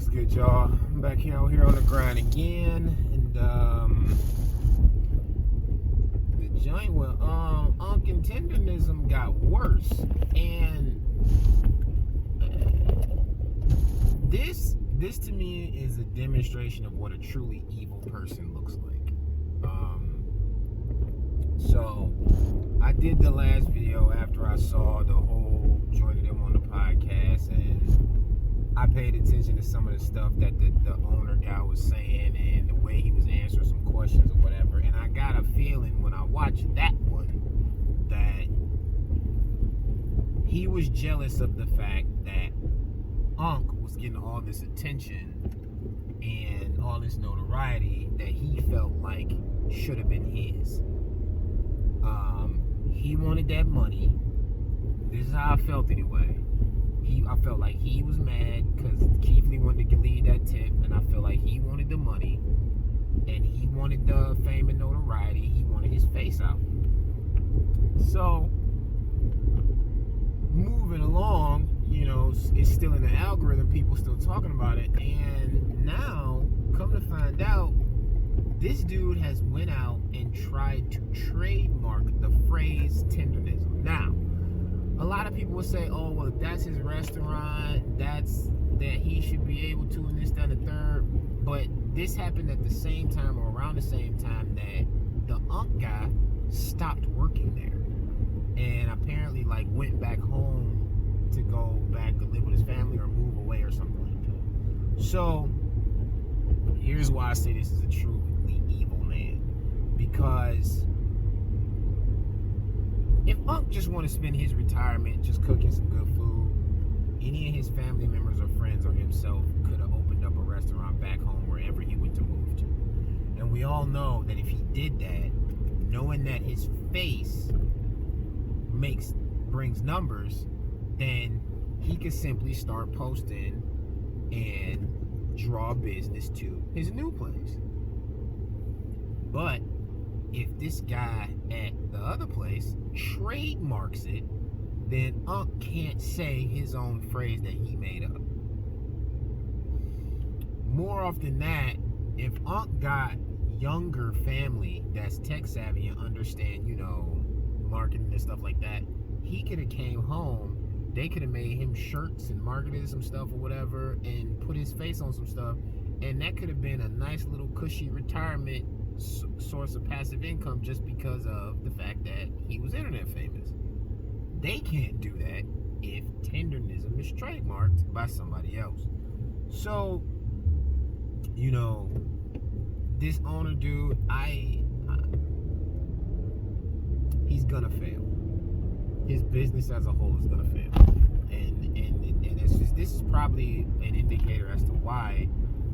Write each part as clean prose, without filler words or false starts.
What's good, y'all? I'm back here out here on the grind again, and the joint with Unk and Tendernism got worse, and this to me is a demonstration of what a truly evil person looks like. So I did the last video after I saw the whole joining them on the podcast, and I paid attention to some of the stuff that the owner guy was saying and the way he was answering some questions or whatever. And I got a feeling when I watched that one that he was jealous of the fact that Unk was getting all this attention and all this notoriety that he felt like should have been his. He wanted that money. This is how I felt anyway. I felt like he was mad because Keith Lee wanted to lead that tip, and I felt like he wanted the money, and he wanted the fame and notoriety. He wanted his face out. So, moving along, you know, it's still in the algorithm. People still talking about it, and now, come to find out, this dude has went out and tried to trademark the phrase tendernism. Now, a lot of people will say, oh, well, if that's his restaurant, that he should be able to, and this, that, and the third. But this happened at the same time, or around the same time, that the Unk guy stopped working there. And apparently, like, went back home to go back and live with his family or move away or something like that. So, here's why I say this is a truly evil man. Because if Unk just want to spend his retirement just cooking some good food, any of his family members or friends or himself could have opened up a restaurant back home wherever he went to move to. And we all know that if he did that, knowing that his face brings numbers, then he could simply start posting and draw business to his new place. But if this guy at the other place trademarks it, then Unk can't say his own phrase that he made up. More often than that, if Unk got younger family that's tech savvy and understand, you know, marketing and stuff like that, he could have came home, they could have made him shirts and marketed some stuff or whatever and put his face on some stuff, and that could have been a nice little cushy retirement source of passive income just because of the fact that he was internet famous. They can't do that if tendernism is trademarked by somebody else. So, you know, this owner dude, he's gonna fail. His business as a whole is gonna fail, and it's just, this is probably an indicator as to why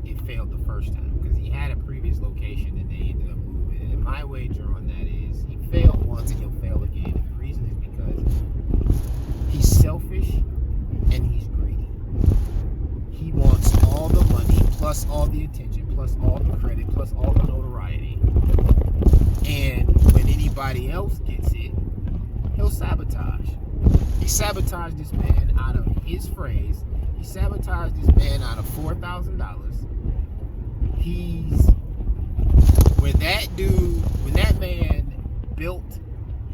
it failed the first time, because he had a previous location and they ended up moving. And my wager on that is he failed once and he'll fail again. And the reason is because he's selfish and he's greedy. He wants all the money, plus all the attention, plus all the credit, plus all the notoriety. And when anybody else gets it, he'll sabotage. He sabotaged this man out of his phrase. He sabotaged this man out of $4,000. When that man built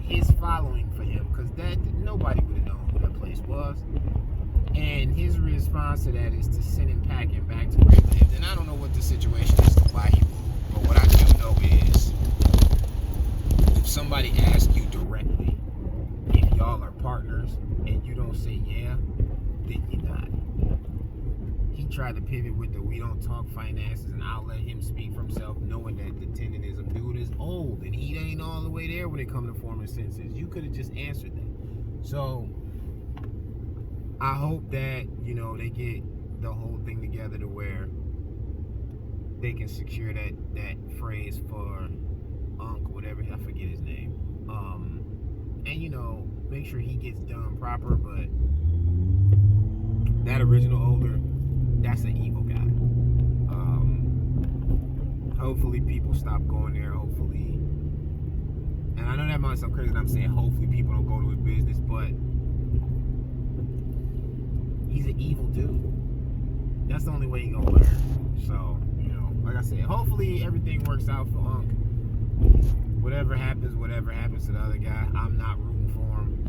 his following for him, because nobody would have known who that place was, and his response to that is to send him packing back to where he lived. And I don't know what the situation is to why he moved, but what I do know is, if somebody asks you directly if y'all are partners and you don't say yeah, then you're not. He tried to pivot with the we don't talk finances, and I'll let him speak for himself, knowing that the tendernism dude is old and he ain't all the way there when it comes to forming sentences. You could have just answered that. So I hope that, you know, they get the whole thing together to where they can secure that phrase for Unk, whatever, I forget his name. And, you know, make sure he gets done proper, but that original older, that's an evil guy. Hopefully people stop going there, hopefully. And I know that might sound crazy that I'm saying hopefully people don't go to his business, but he's an evil dude. That's the only way you're gonna learn. So, like I said, hopefully everything works out for Unc. Whatever happens to the other guy, I'm not rooting for him.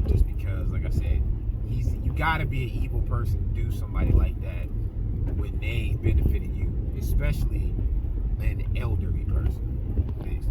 Just because, like I said, you gotta be an evil person to do somebody like that when they benefited you, especially an elderly person. Peace.